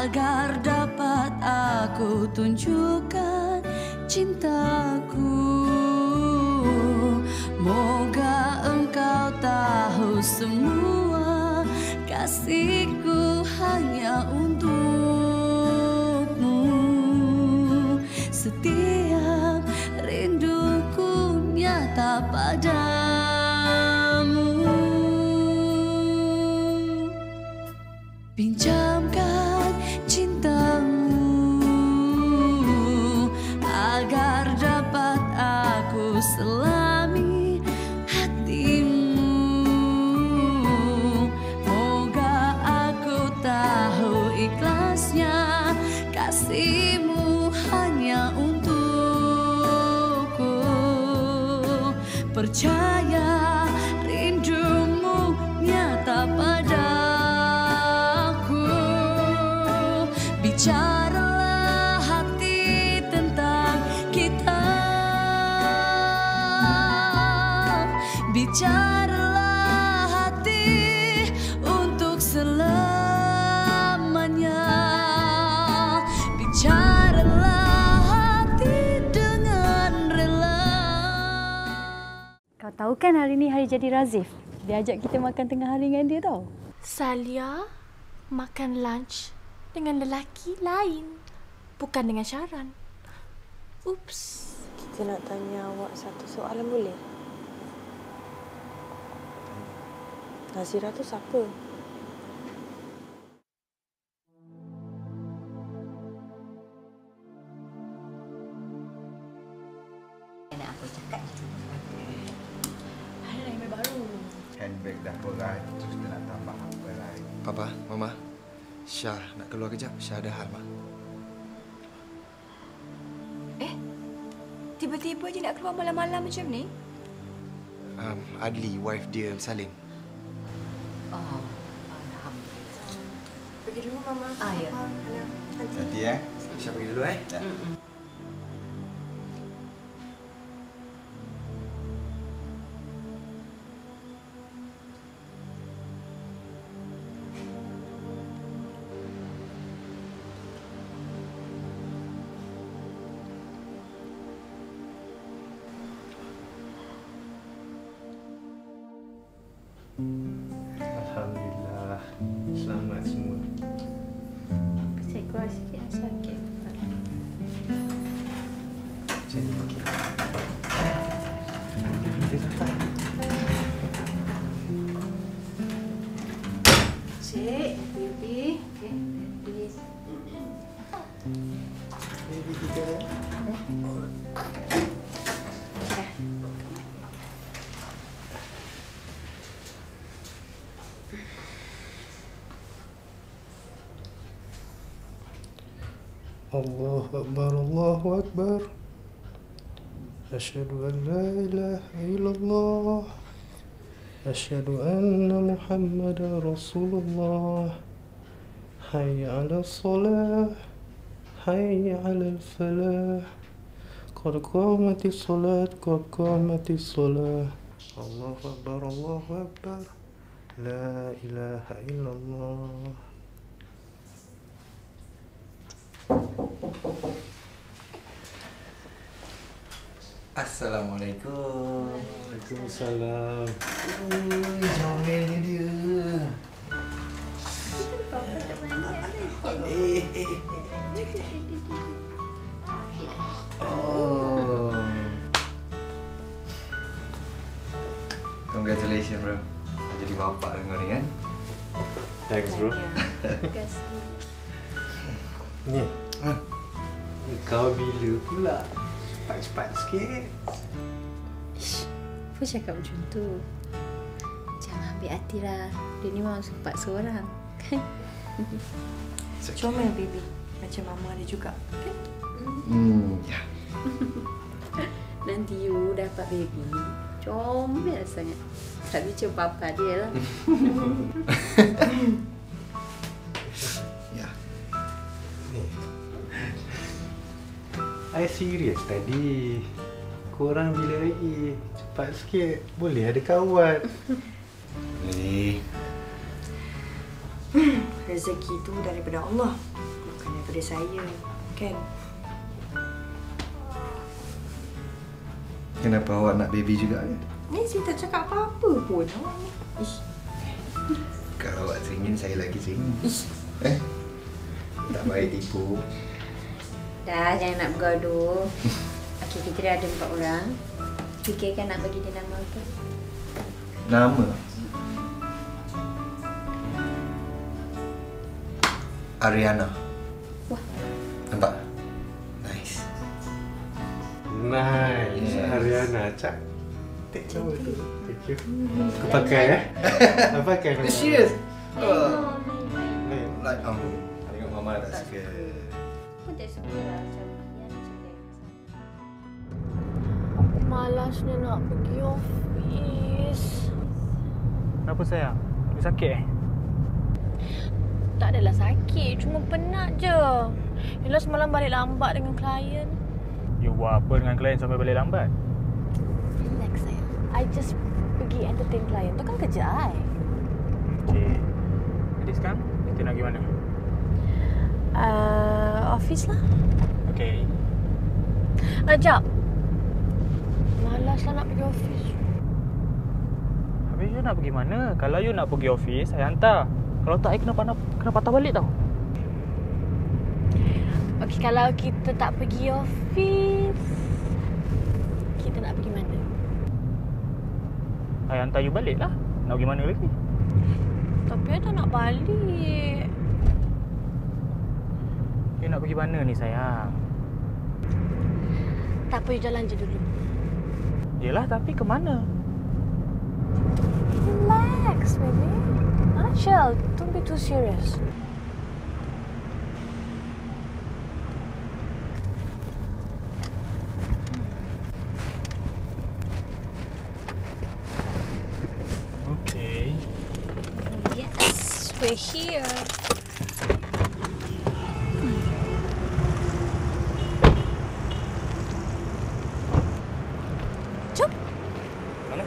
agar dapat aku tunjukkan cintaku. Moga engkau tahu semua kasihku hanya untukmu. Setiap rinduku nyata padamu. Pinjamkan cintamu agar dapat aku selami hatimu. Moga aku tahu ikhlasnya kasihmu hanya untukku. Percaya rindumu nyata padaku. Bicaralah hati tentang kita. Bicaralah hati untuk selamanya. Bicaralah hati dengan rela. Kau tahu kan hari ni hari jadi Razif? Dia ajak kita makan tengah hari dengan dia tau. Salia makan lunch dengan lelaki lain, bukan dengan Syaran. Ups. Kita nak tanya awak satu soalan boleh? Nazira tu siapa? Nak aku cakap. Ada handbag baru. Handbag dah berat, terus kita nak tambah apa lagi? Papa, Mama, Syah nak keluar kejap. Syah ada hal, Ma. Tiba-tiba je nak keluar malam-malam macam ni? Adli, wife dia bersalin. Oh, alhamdulillah. Pergi dulu, Mama. Ya. Nanti Syah pergi dulu, Ya. Alhamdulillah. Selamat semua. Saya keluar sikit sakit. Jadi okey. Kita dapat. Cik, baby. Okay, please. Baby kita. Allahu Akbar, Allahu Akbar. Asyhadu an la ilaha illallah. Asyhadu anna Muhammadar Rasulullah. Hayya 'alas salah. Hayya 'alal falah. Qad qamatis salat, qad qamatis salah. Allahu Akbar, Allahu Akbar. La ilaha illallah. Assalamualaikum. Waalaikumsalam. Jomelnya dia. Oh. Congratulations, bro. Jadi bapak dengan ni kan? Thanks, bro. Terima kasih. Ni. Kau bila pula? Cepat-cepat sikit. Apa cakap macam tu? Jangan ambil hati lah. Dia ni memang sempat seorang. Kan? Comel, baby. Macam mama ada juga. Kan? Ya. Nanti you dapat baby. Comel sangat. Tak macam papa dia lah. Ya. Ni. I serius tadi. Korang bila lagi? Cepat sikit. Boleh ada kawan. Boleh. Rezeki tu daripada Allah. daripada saya. Kan? Kenapa awak nak baby juga kan? Ni saya tak cakap apa-apa pun. Awak ni. Ish. Kalau awak sengin, saya lagi sengin. Tak baik tipu. Dah, jangan nak bergaduh. Okey, kita dah ada 4 orang. Fikirkan nak bagi dia nama apa? Nama? Ariana. Wah. Nampak? Nice. Nice. Yes. Ariana, cantik nama tu. Thank you. Aku pakai Aku pakai nama. Serious? Lain. Like, tengok mama tak suka. Aku tak suka lah macam yang jelek. Malasnya nak pergi office. Kenapa sayang? You sakit Tak adalah sakit, cuma penat je. Yelah semalam balik lambat dengan klien. You buat apa dengan klien sampai balik lambat? Relax sayang. I just pergi entertain klien. Tu kan kerja I. Okay. Jadi sekarang kita nak pergi mana? Office lah. Okay. Jap. Malas lah nak pergi office. Habis you nak pergi mana? Kalau you nak pergi office, saya hantar. Kalau tak, I kena patah balik tau. Okey, kalau kita tak pergi office, kita nak pergi mana? I hantar you balik lah. Nak pergi mana lagi? Tapi I tak nak balik. You nak pergi mana ni sayang? Tak apa, you jalan je dulu. Yelah, tapi ke mana? Relax, baby. Chill. Don't be too serious. Okay. Yes, we're here. Jom. Mana?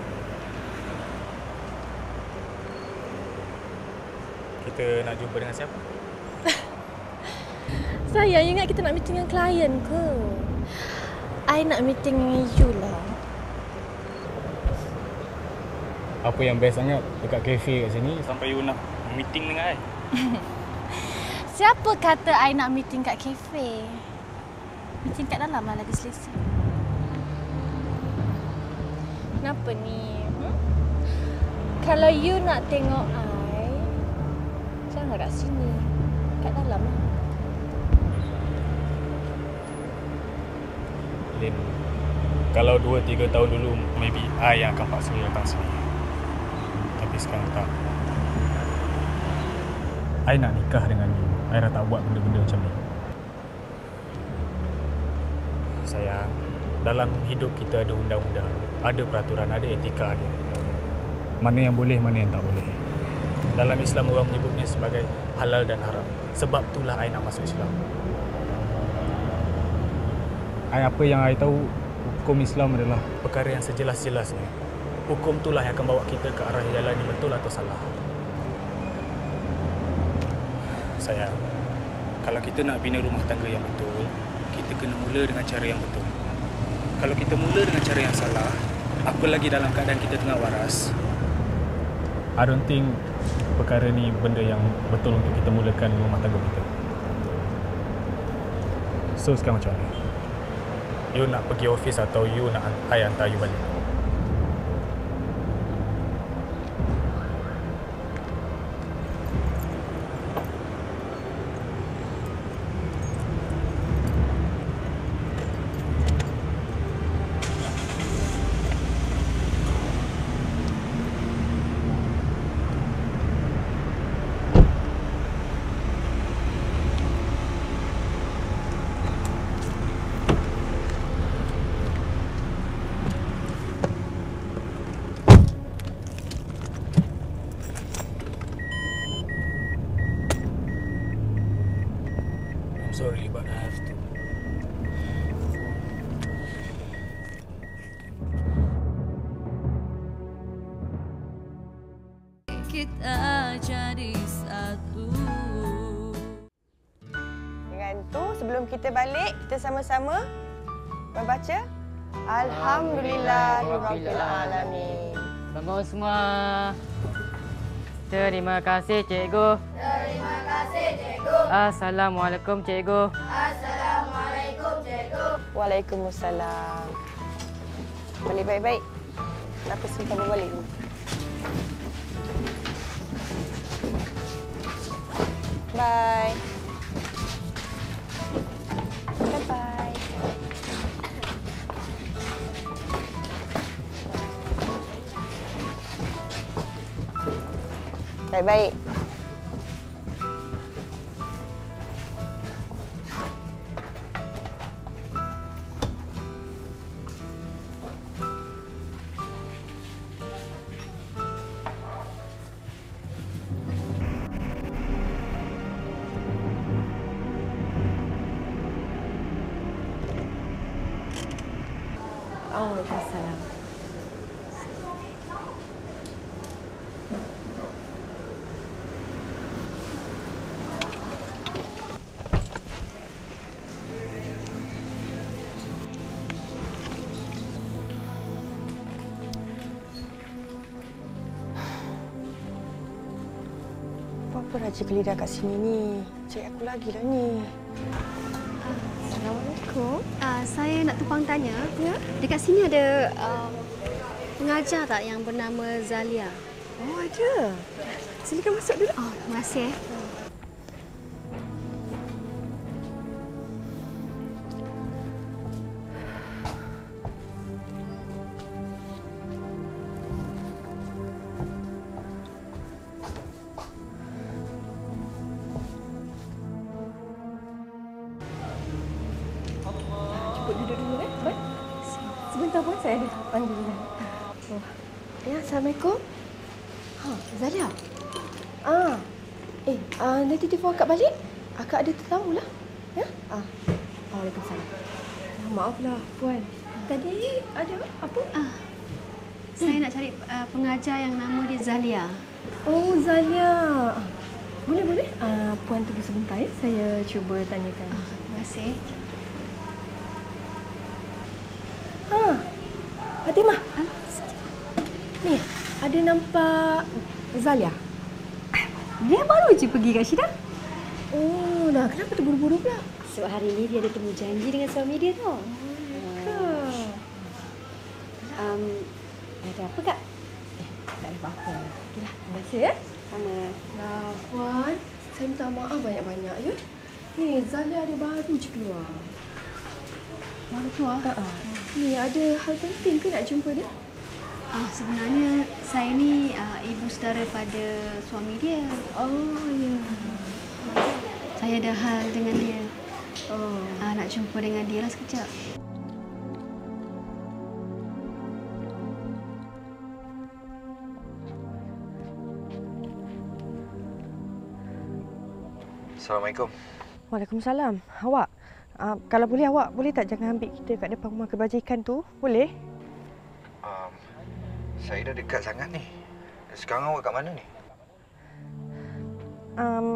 Kita nak jumpa dengan siapa? Sayang, you ingat kita nak meeting dengan klien ke? I nak meeting dengan you lah. Apa yang best sangat dekat kafe kat sini sampai you nak meeting dengan I? Siapa kata I nak meeting kat kafe? Meeting kat dalam lah lagi selesa. Kenapa ni? Kalau you nak tengok I, jangan kat sini. Kat dalam lah. Lin, kalau 2-3 tahun dulu, maybe I yang akan paksa you datang sini. Tapi sekarang tak. I nak nikah dengan you. I dah tak buat benda-benda macam ni. Sayang, dalam hidup kita ada undang-undang, ada peraturan, ada etika dia. Mana yang boleh, mana yang tak boleh. Dalam Islam orang menyebutnya sebagai halal dan haram. Sebab itulah I nak masuk Islam. Apa yang I tahu, hukum Islam adalah perkara yang sejelas-jelasnya. Hukum itulah yang akan bawa kita ke arah jalan yang betul atau salah. Sayang, kalau kita nak bina rumah tangga yang betul, kita kena mula dengan cara yang betul. Kalau kita mula dengan cara yang salah, apa lagi dalam keadaan kita tengah waras, I don't think perkara ni benda yang betul untuk kita mulakan rumah tangga kita. So sekarang macam mana? You nak pergi office atau you nak I hantar you balik? Sorry, but I have to. Kita jadi satu. tu, sebelum kita balik, kita sama-sama membaca Alhamdulillahirrabbilalamin. Bangun semua. Terima kasih, cikgu. Terima kasih, cikgu. Assalamualaikum, cikgu. Assalamualaikum, cikgu. Waalaikumsalam. Balik baik-baik. Kenapa simpan balik dulu? Bye. Bye-bye. Baik-baik. Waalaikumsalam. Apa Raja Gelidah kat sini ni? Cari aku lagi lah ni. Assalamualaikum. Saya nak tumpang tanya. Ya? Dekat sini ada pengajar tak yang bernama Zalia? Oh, ada. Silakan masuk dulu. Oh, terima kasih. Duduk dulu Baik. Sebentar pun saya ada panggilan. Oh. Ya, Assalamualaikum. Zalia. Nanti telefon akak balik. Akak ada tetamu lah. Ya? Waalaikumsalam. Maaflah, Puan. Tadi ada apa? Saya nak cari pengajar yang nama dia Zalia. Oh, Zalia. Boleh. Puan tunggu sebentar ya. Saya cuba tanyakan. Terima kasih. Fatimah. Ni, ada nampak Zalia? Dia baru je pergi kat Syida. Oh, dah kenapa terburu-buru pula? Sebab hari ni dia ada temu janji dengan suami dia tau. Ada apa kak? Tak ada apa-apa. Okeylah, terima kasih ya. Sama. Nah, Puan, saya minta maaf banyak-banyak ya. Ni, Zalia ada baru je keluar. Baru keluar? Ni, ada hal penting ke nak jumpa dia? Sebenarnya saya ni ibu saudara pada suami dia. Oh, ya. Saya ada hal dengan dia. Nak jumpa dengan dia lah sekejap. Assalamualaikum. Waalaikumsalam. Awak, kalau boleh awak boleh tak jangan ambil kita kat depan rumah kebajikan tu? Boleh? Saya dah dekat sangat ni. Sekarang awak kat mana ni?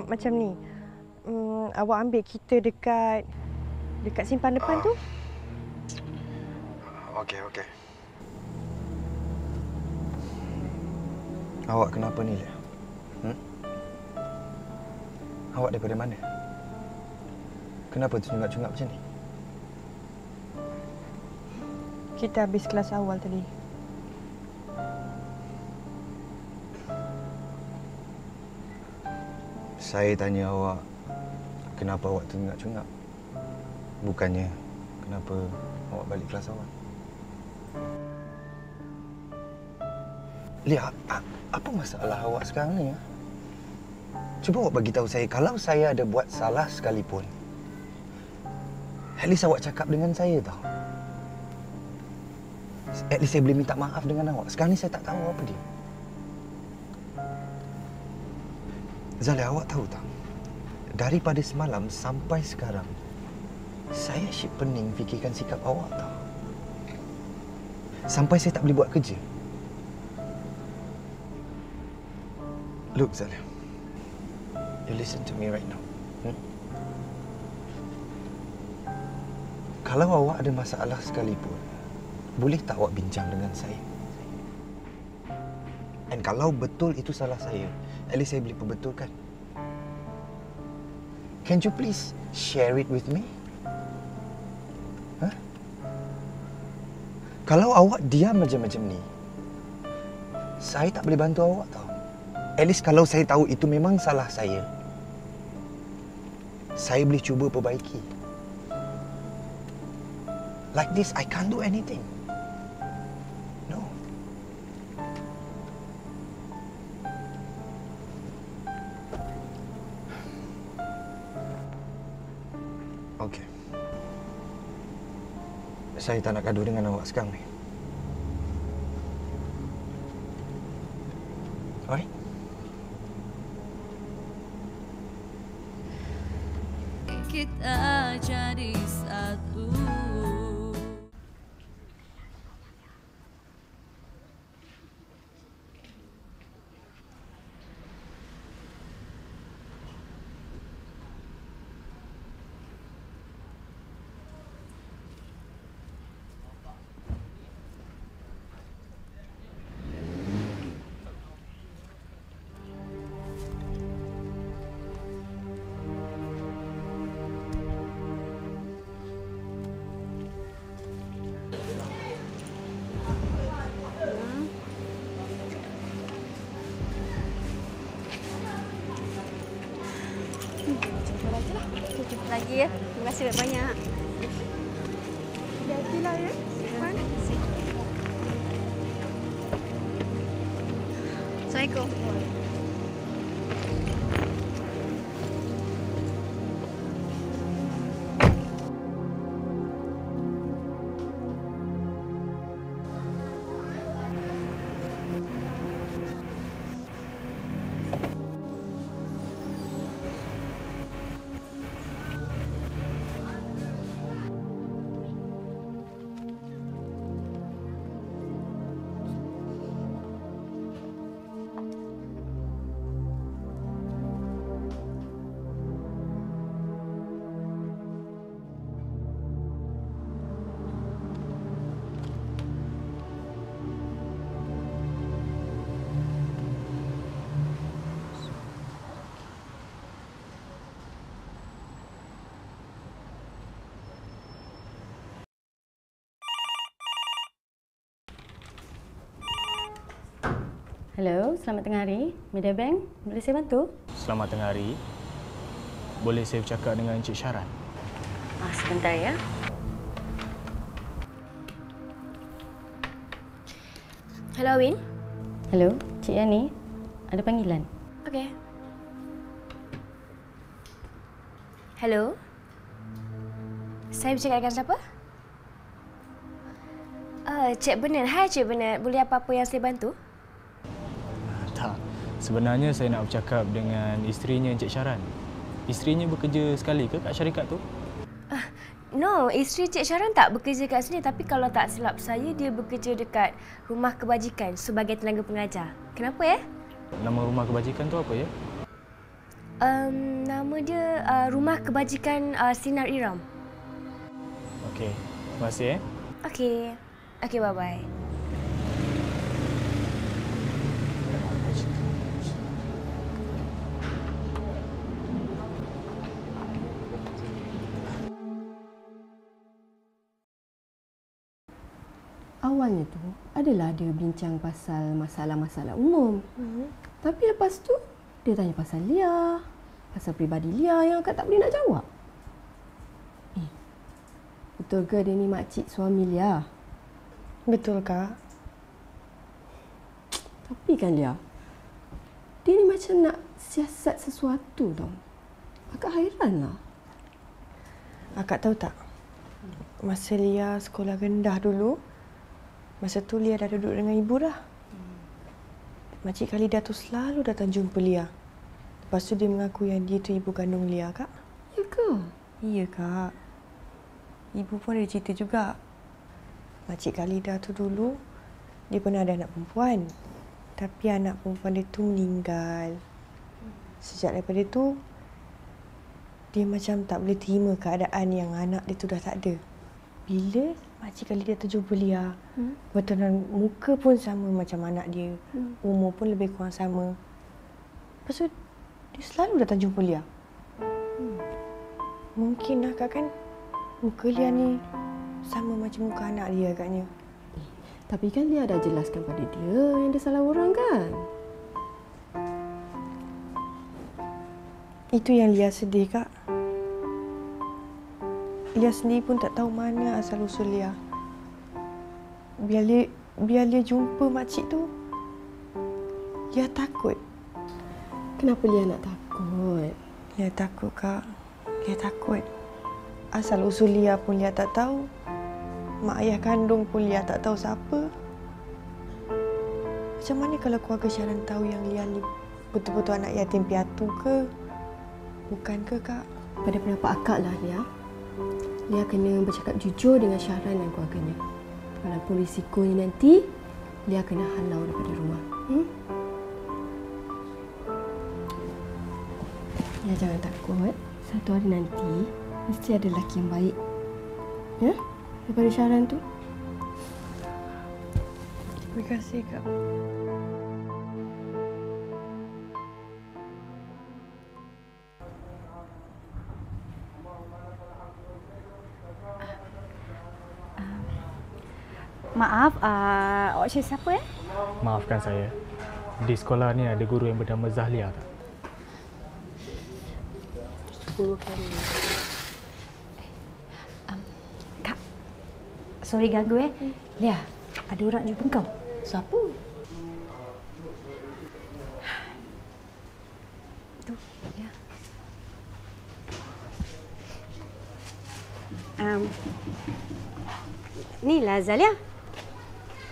Macam ni. Awak ambil kita dekat simpan depan tu. Okey. Awak kenapa ni, Lia? Awak daripada mana? Kenapa tercungap-cungap macam ni? Kita habis kelas awal tadi. Saya tanya awak, kenapa awak tercungap-cungap? Bukannya kenapa awak balik kelas awal? Lia, apa masalah awak sekarang ni? Cuba awak bagi tahu saya, kalau saya ada buat salah sekalipun, at least awak cakap dengan saya tau. At least saya boleh minta maaf dengan awak. Sekarang ni saya tak tahu apa dia. Zalia, awak tahu tak? Daripada semalam sampai sekarang, saya asyik pening fikirkan sikap awak tau. Sampai saya tak boleh buat kerja. Look, Zalia. You listen to me right now. Kalau awak ada masalah sekalipun, boleh tak awak bincang dengan saya? Dan kalau betul itu salah saya, at least saya boleh perbetulkan. Can you please share it with me? Huh? Kalau awak diam macam ni, saya tak boleh bantu awak tau. At least kalau saya tahu itu memang salah saya boleh cuba perbaiki. Like this, I can't do anything. No. Okay. Saya tak nak gaduh dengan awak sekarang ni. Alright? Kita jadi satu. Lagi ya. Terima kasih banyak. Hati-hatilah ya. Puan. Assalamualaikum. Hello, selamat tengah hari. Media Bank, boleh saya bantu? Selamat tengah hari. Boleh saya bercakap dengan Encik Syaran? Sebentar ya. Hello, Win. Hello, Cik Yani. Ada panggilan? Okey. Hello. Saya bercakap dengan siapa? Cik Bernard. Hai, Cik Bernard. Boleh apa-apa yang saya bantu? Tak. Sebenarnya saya nak bercakap dengan isterinya Encik Syaran. Isterinya bekerja sekali ke kat syarikat tu? No, isteri Cik Syaran tak bekerja kat sini. Tapi kalau tak silap saya, dia bekerja dekat rumah kebajikan sebagai tenaga pengajar. Kenapa ya? Nama rumah kebajikan tu apa ya? Nama dia Rumah Kebajikan Sinar Iram. Okey. Terima kasih Okey. Okey, bye-bye. Awalnya tu adalah dia bincang pasal masalah-masalah umum. Tapi lepas tu dia tanya pasal Lia, pasal peribadi Lia yang akak tak boleh nak jawab. Betul ke dia ni makcik suami Lia? Betul, Kak. Tapi kan Lia, dia ni macam nak siasat sesuatu tau. Akak hairan lah. Akak tahu tak? Masa Lia sekolah rendah dulu, masa tu Lia dah duduk dengan ibu dah. Makcik Khalida tu selalu datang jumpa Lia. Lepas tu dia mengaku yang dia tu ibu kandung Lia, Kak. Ya ke? Ya, Kak. Ibu pun ada cerita juga. Makcik Khalida tu dulu, dia pernah ada anak perempuan. Tapi anak perempuan dia tu meninggal. Sejak daripada tu, dia macam tak boleh terima keadaan yang anak dia tu dah tak ada. Bila makcik kali dia terjumpa Lia, betulan muka pun sama macam anak dia. Umur pun lebih kurang sama. Lepas tu, dia selalu datang jumpa Lia. Mungkin lah Kak kan, muka Lia ni sama macam muka anak dia agaknya. Tapi kan Lia dah jelaskan pada dia yang dia salah orang kan? Itu yang Lia sedih, Kak. Lia sendiri pun tak tahu mana asal-usul Lia. Biar Lia jumpa makcik tu, Lia takut. Kenapa Lia nak takut? Lia takut, Kak. Lia takut. Asal-usul Lia pun Lia tak tahu. Mak ayah kandung pun Lia tak tahu siapa. Macam mana kalau keluarga Syaran tahu yang Lia ni betul-betul anak yatim piatu ke? Bukan ke, Kak? Pada pendapat akak lah, Lia kena bercakap jujur dengan Syaran dan keluarganya. Walaupun risikonya nanti, Lia kena halau daripada rumah. Lia jangan takut. Satu hari nanti, mesti ada lelaki yang baik. Ya? Daripada Syaran tu. Terima kasih, Kak. Maaf, awak cari siapa Maafkan saya. Di sekolah ni ada guru yang bernama Zahlia tak? Guru kami. Kak, sorry ganggu Lia, ada orang jumpa kau. Siapa? Tu, Lia. Ni lah Zalia.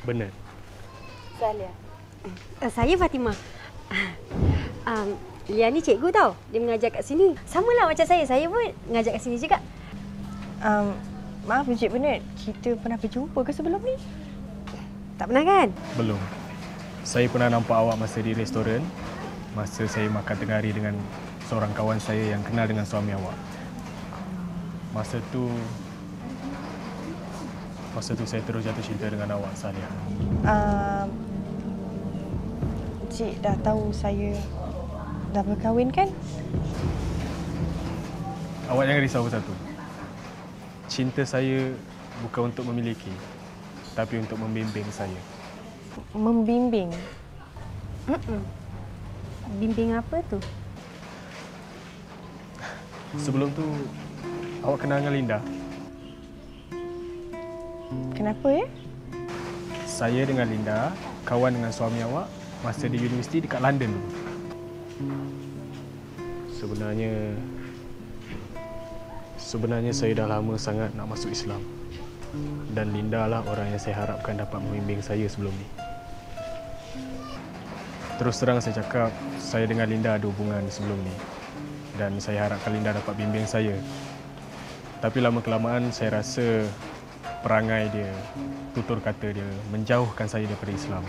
Benar. Zalia. Saya Fatimah. Lia ni cikgu tau. Dia mengajar kat sini. Samalah macam saya. Saya pun mengajar kat sini juga. Maaf Encik Bernard, kita pernah berjumpa ke sebelum ni? Tak pernah kan? Belum. Saya pernah nampak awak masa di restoran. Masa saya makan tengah hari dengan seorang kawan saya yang kenal dengan suami awak. Masa tu saya terus jatuh cinta dengan awak, Zahlia. Encik dah tahu saya dah berkahwin kan? Awak jangan risau satu. Cinta saya bukan untuk memiliki, tapi untuk membimbing saya. Membimbing? Bimbing apa tu? Sebelum tu, awak kenal dengan Linda? Kenapa ya? Saya dengan Linda, kawan dengan suami awak masa di universiti dekat London dulu. Sebenarnya saya dah lama sangat nak masuk Islam. Dan Linda lah orang yang saya harapkan dapat membimbing saya sebelum ni. Terus terang saya cakap, saya dengan Linda ada hubungan sebelum ni. Dan saya harapkan Linda dapat bimbing saya. Tapi lama-kelamaan saya rasa perangai dia, tutur kata dia menjauhkan saya daripada Islam.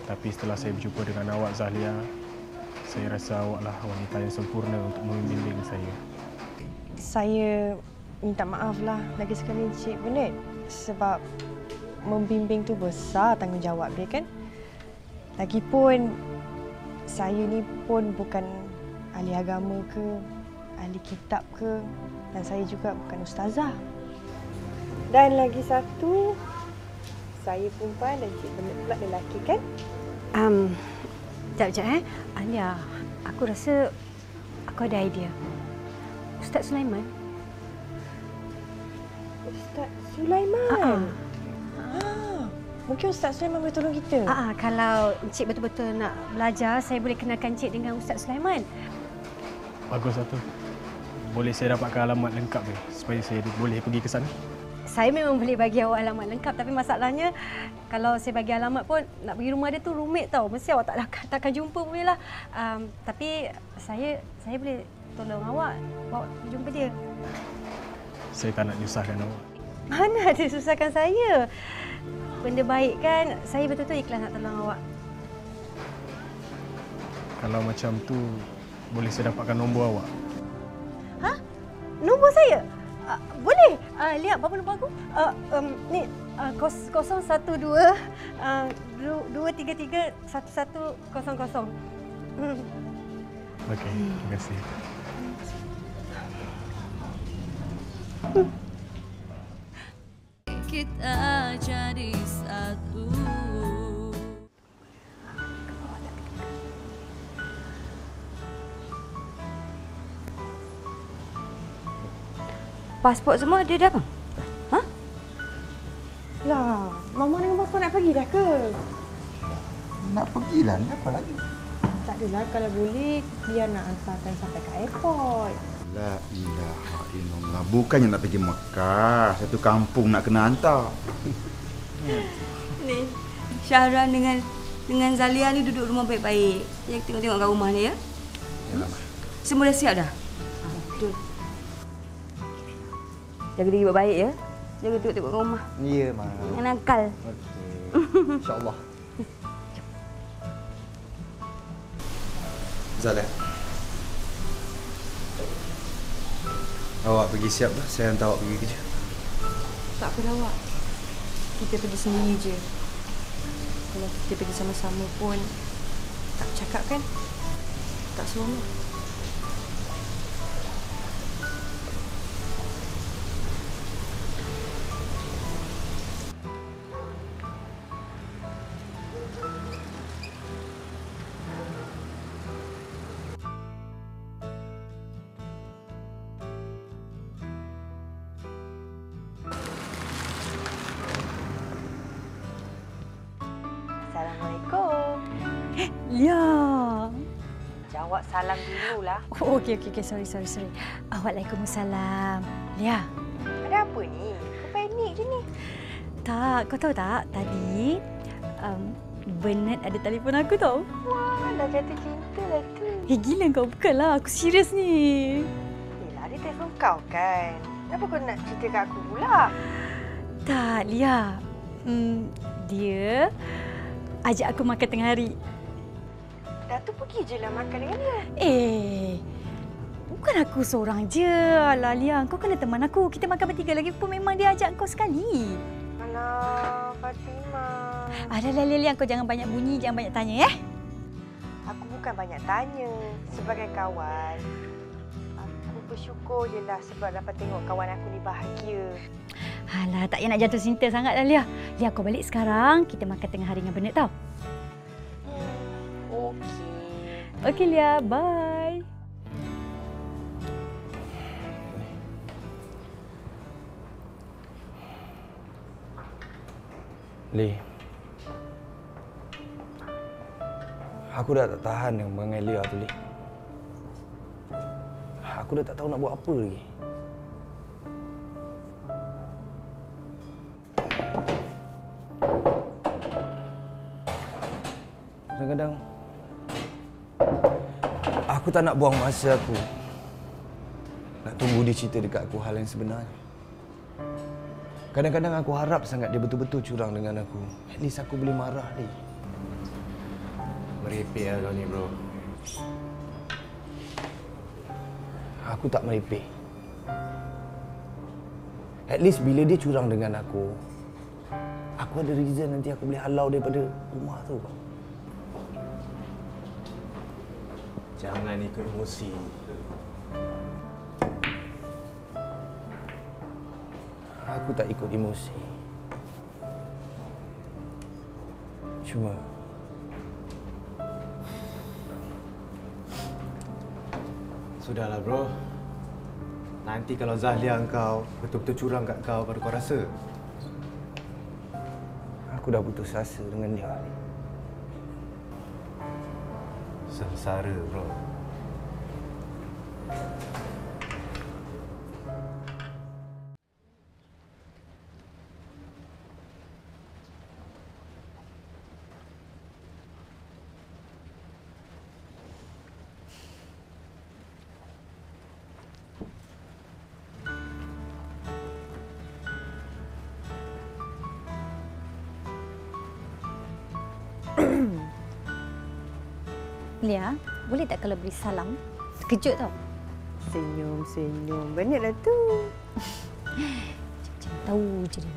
Tapi setelah saya berjumpa dengan awak Zahlia, saya rasa awaklah wanita yang sempurna untuk membimbing saya. Saya minta maaf lah lagi sekali Encik Bernard sebab membimbing tu besar tanggungjawab dia kan. Lagipun saya ni pun bukan ahli agama ke, ahli kitab ke, dan saya juga bukan ustazah. Dan lagi satu, saya perempuan dan Encik Bernard pula lelaki kan? Sekejap Alia, aku rasa aku ada idea. Ustaz Sulaiman. Ustaz Sulaiman? Mungkin Ustaz Sulaiman boleh tolong kita. Kalau Encik betul-betul nak belajar, saya boleh kenalkan Encik dengan Ustaz Sulaiman. Bagus satu. Boleh saya dapatkan alamat lengkap ke supaya saya boleh pergi ke sana? Saya memang boleh bagi awak alamat lengkap, tapi masalahnya kalau saya bagi alamat pun nak pergi rumah dia tu rumit tau. Mesti awak takkan jumpa boleh lah. Tapi saya boleh tolong awak bawa jumpa dia. Saya tak nak nyusahkan awak. Mana ada susahkan saya. Benda baik kan, saya betul-betul ikhlas nak tolong awak. Kalau macam tu, boleh saya dapatkan nombor awak? Nombor saya? Boleh. Lihat berapa nombor aku? Ni 012 233 1100. Okey, terima kasih. Kita jadi satu. Pasport semua dia dah, bang? Ha? Lah, Mama dengan Papa nak pergi dah ke? Nak pergilah, ni apa lagi? Tak adalah, kalau boleh dia nak hantarkan sampai ke airport. La ilaha illallah. Bukannya nak pergi Mekah. Satu kampung nak kena hantar. Ni, Syahran dengan Zalia ni duduk rumah baik-baik. Yang tengok-tengok kat rumah ni, ya? Yalah. Semua dah siap dah? Betul. Jaga diri baik-baik, ya? Jaga tengok-tengok kat rumah. Ya, Mak. Jangan nakal. Okey. InsyaAllah. Zalia. Awak pergi siap dah. Saya hantar awak pergi kerja. Tak apa dah, Wak. Kita pergi sendiri je. Kalau kita pergi sama-sama pun tak cakap kan? Tak seronok. Assalamualaikum. Lia. Jawab salam dululah. Oh, okey. Sorry. Waalaikumsalam. Lia. Ada apa ni? Kau panik je ni. Tak, kau tahu tak? Tadi Bernard ada telefon aku tau. Wah, dah jatuh cinta lah tu. Gila kau, bukanlah. Aku serius ni. Yelah, dia telefon kau kan? Kenapa kau nak cerita kat aku pula? Tak, Lia. Dia ajak aku makan tengah hari. Datuk pergi je lah makan dengan dia. Bukan aku seorang je. Alah, Lia, kau kena teman aku. Kita makan bertiga lagi pun memang dia ajak kau sekali. Alah, Fatimah. Alah, Lia, kau jangan banyak bunyi, jangan banyak tanya, Aku bukan banyak tanya. Sebagai kawan, aku bersyukur je lah sebab dapat tengok kawan aku ni bahagia. Alah, tak payah nak jatuh cinta sangat lah, Lia. Lia, kau balik sekarang. Kita makan tengah hari dengan Bernard tau. Okey. Okey, Lia. Bye. Li. Aku dah tak tahan dengan perangai Lia tu, Li. Aku dah tak tahu nak buat apa lagi. Kadang-kadang aku tak nak buang masa aku nak tunggu dia cerita dekat aku hal yang sebenarnya. Kadang-kadang aku harap sangat dia betul-betul curang dengan aku. At least aku boleh marah dia. Merepek lah kau ni, bro. Aku tak merepek. At least bila dia curang dengan aku ada reason nanti aku boleh halau daripada rumah tu. Jangan ikut emosi. Aku tak ikut emosi. Cuma sudahlah, bro. Nanti kalau Zahlia kau betul-betul curang kat kau, baru kau rasa. Aku dah putus asa dengan dia. Sengsara, bro. Lia, boleh tak kalau beri salam? Terkejut tau. Senyum. Benarlah tu. Macam tahu je dia.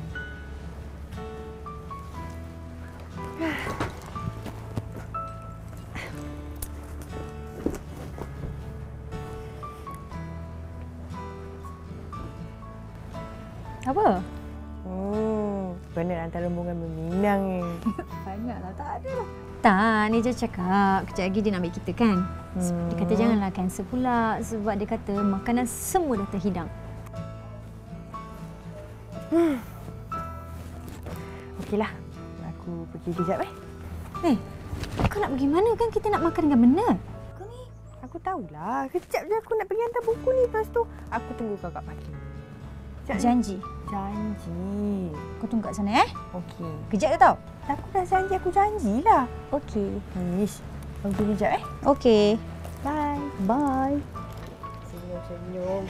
Apa? Benar antara rombongan meminang ni. Banyaklah, tak ada lah. Tak, ni je cakap. Kejap lagi dia nak ambil kita kan. Dia kata janganlah cancel pula sebab dia kata makanan semua dah terhidang. Okeylah. Aku pergi kejap Kau nak pergi mana kan? Kita nak makan dengan benar. Aku tahulah. Kejap je aku nak pergi hantar buku ni. Lepas tu aku tunggu kau kat parking. Janji. Janji. Kau tunggu kat sana Okey. Kejap je tau. Aku dah janji, aku janjilah. Okey. Ish. Aku pergi kejap Okey. Bye. Bye. Senyum.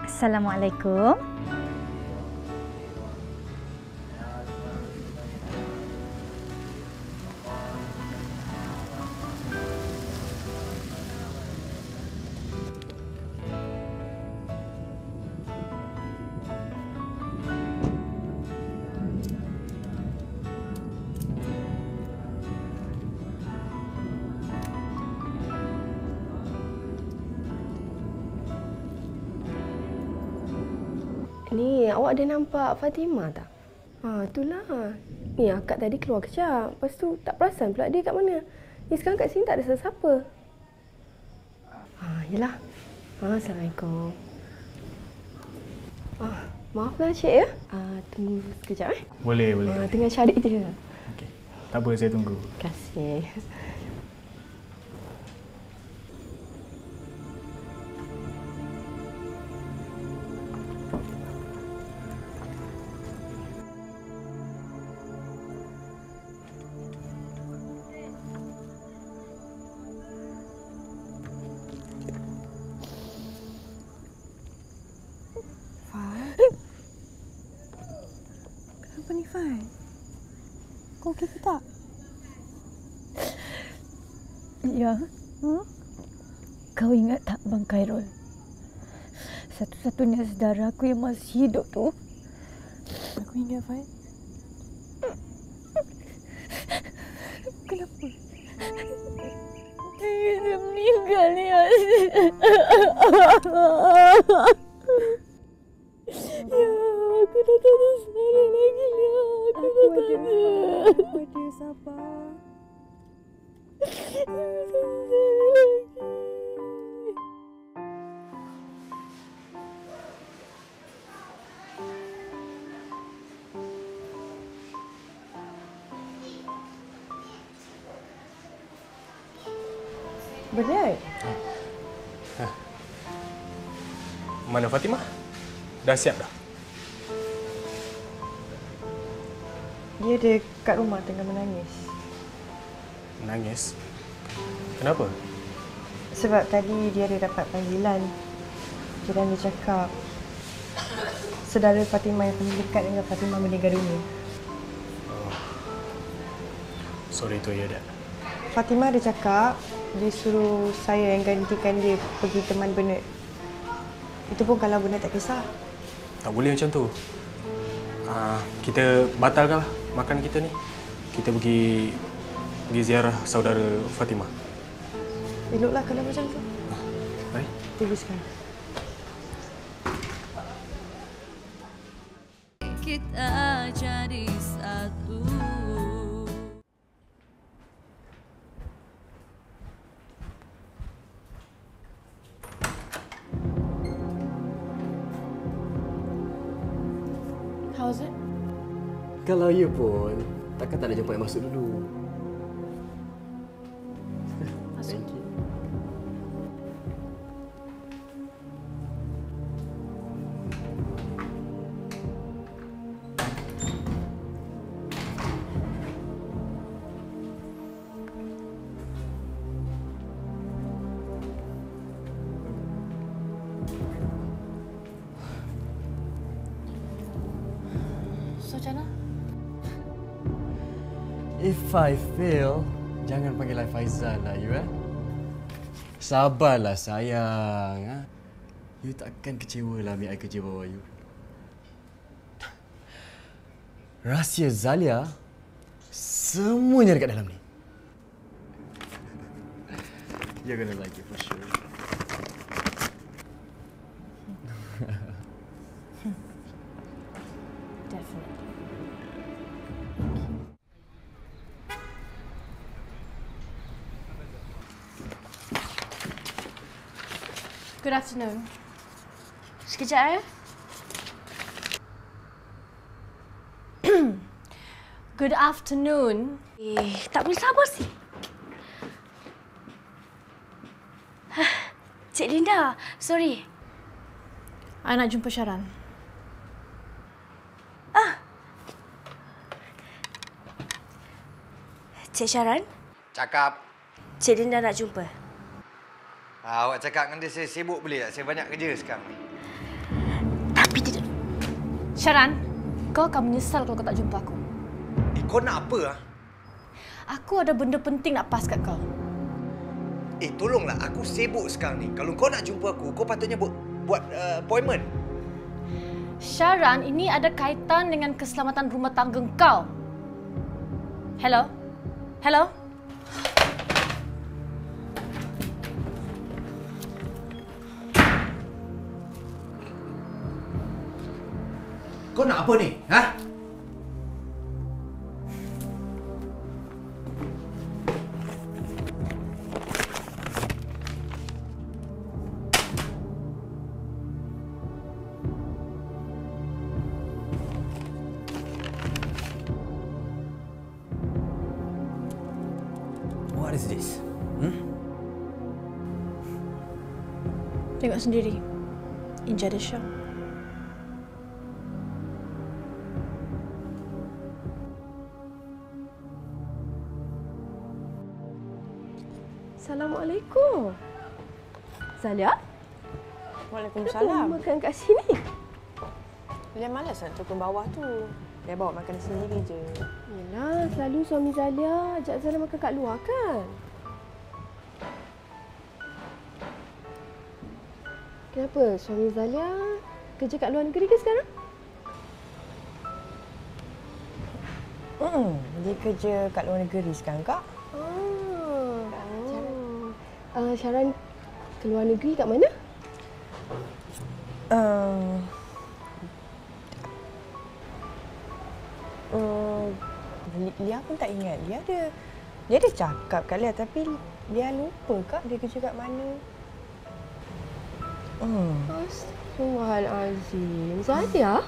Assalamualaikum. Ni, awak ada nampak Fatimah tak? Itulah. Ni, akak tadi keluar kejap. Lepas tu tak perasan pula dia kat mana. Ni sekarang kat sini tak ada siapa-siapa. Yelah. Assalamualaikum. Maaflah Cik ya. Tunggu sekejap Boleh. Tengah cari dia. Okey. Tak apa, saya tunggu. Terima kasih. Kenapa ni, Fai? Kau okey ke tak? Ya. Kau ingat tak Bang Khairul? Satu-satunya saudara aku yang masih hidup tu. Aku ingat, Fai. Kenapa? Dia meninggal ni, Aziz. Ya, aku dah tak ada saudara lagi, Lia. Aku dah tak ada. Aku ada, sabar. Aku tak ada saudara lagi. Benar? Mana Fatimah? Dah siap dah? Dia ada kat rumah tengah menangis. Menangis? Kenapa? Sebab tadi dia ada dapat panggilan. Dan dia cakap saudara Fatimah yang paling dekat dengan Fatimah meninggal dunia. Sorry to hear that. Fatimah ada cakap dia suruh saya yang gantikan dia pergi teman Bernard. Itu pun kalau Bernard tak kisah. Tak boleh macam tu. Kita batalkanlah makan kita ni. Kita pergi ziarah saudara Fatimah. Eloklah kalau macam tu. Baik. Pergi sekarang. Kita jadi satu. How's it? Kalau you pun, takkan tak nak jumpa yang masuk dulu. Masuk. Thank you. So macam mana? If I fail, jangan panggil I Faizal lah, you Sabarlah sayang. You takkan kecewa lah ambil I kerja bawah you. Rahsia Zalia, semuanya dekat dalam ni. You're gonna like it for sure. Definitely. Good afternoon. Sekejap Good afternoon. Tak boleh sabar sih. Cik Linda, sorry. I nak jumpa Syaran. Cik Syaran, Cakap. Cik Linda nak jumpa. Awak cakap dengan dia saya sibuk boleh tak? Saya banyak kerja sekarang ni. Tapi dia... Syaran, kau akan menyesal kalau kau tak jumpa aku. Kau nak apa? Aku ada benda penting nak pas kat kau. Tolonglah. Aku sibuk sekarang ni. Kalau kau nak jumpa aku, kau patutnya buat appointment. Syaran, ini ada kaitan dengan keselamatan rumah tangga kau. Hello? Hello? Kau nak apa ni? Ha? What is this? Tengok sendiri. Injada Shah. Assalamualaikum. Zalia? Waalaikumsalam. Kenapa makan kat sini? Dia malas nak turun bawah tu. Dia bawa makan sendiri je. Yelah, selalu suami Zalia ajak Zalia makan kat luar kan? Kenapa? Suami Zalia kerja kat luar negeri ke sekarang? Dia kerja kat luar negeri sekarang, Kak. Syaran ke luar negeri kat mana? Lia pun tak ingat. Dia ada cakap kat Lia tapi Lia lupa Kak dia kerja kat mana. Astaghfirullahalazim. Zalia?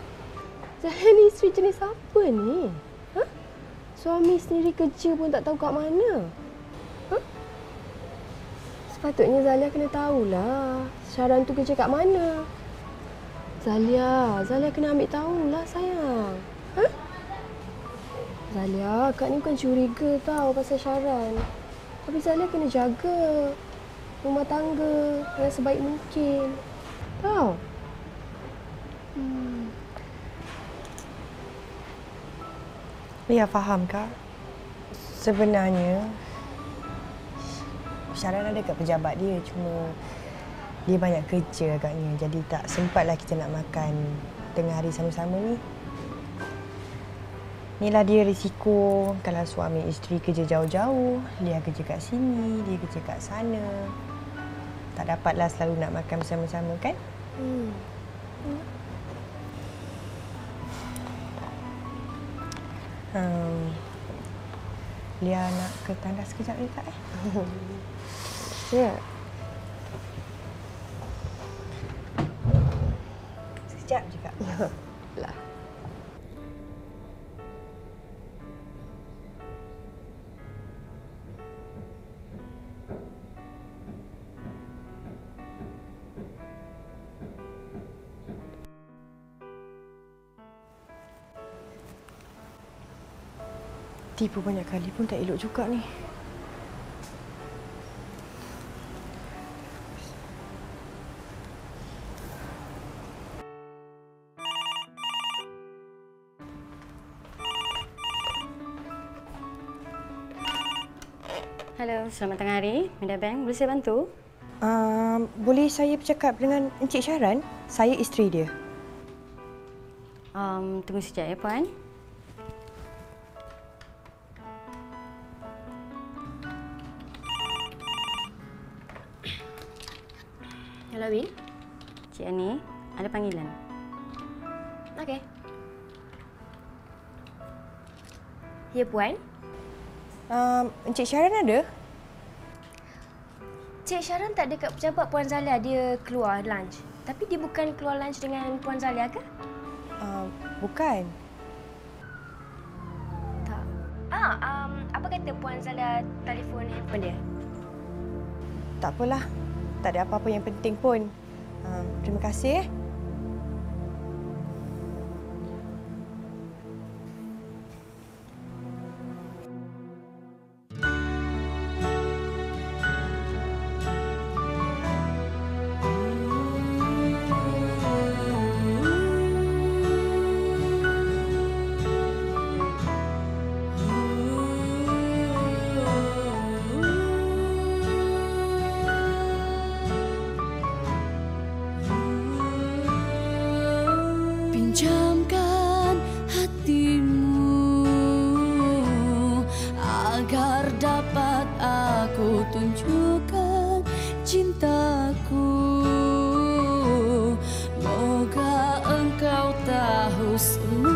Zalia ni isteri jenis apa ni? Suami sendiri kerja pun tak tahu kat mana. Sepatutnya Zalia kena tahulah Syaran tu kerja kat mana. Zalia kena ambil tahulah sayang. Zalia, Kak ni bukan curiga tau pasal Syaran. Tapi Zalia kena jaga rumah tangga dengan sebaik mungkin. Tahu? Lia faham, Kak. Sebenarnya Syaran ada kat pejabat dia, cuma dia banyak kerja agaknya. Jadi tak sempatlah kita nak makan tengah hari sama-sama ni. Inilah dia risiko kalau suami isteri kerja jauh-jauh. Dia kerja kat sini, dia kerja kat sana. Tak dapatlah selalu nak makan bersama-sama kan? Lia nak ke tandas sekejap ni tak Ya. Sekejap je Kak. Lah. Tipu banyak kali pun tak elok juga ni. Halo, selamat tengah hari. Minda Bank, boleh saya bantu? Boleh saya bercakap dengan Encik Syaran? Saya isteri dia. Tunggu sekejap ya, Puan. Hello, Win. Cik Ani, ada panggilan. Okey. Ya, Puan. Encik Syaran ada? Cik Syaran tak ada kat pejabat Puan Zalia. Dia keluar lunch. Tapi dia bukan keluar lunch dengan Puan Zalia ke? Bukan. Tak. Apa kata Puan Zalia telefon handphone dia? Tak apalah. Tak ada apa-apa yang penting pun. Terima kasih. Pinjamkan hatimu agar dapat aku tunjukkan cintaku. Moga engkau tahu semua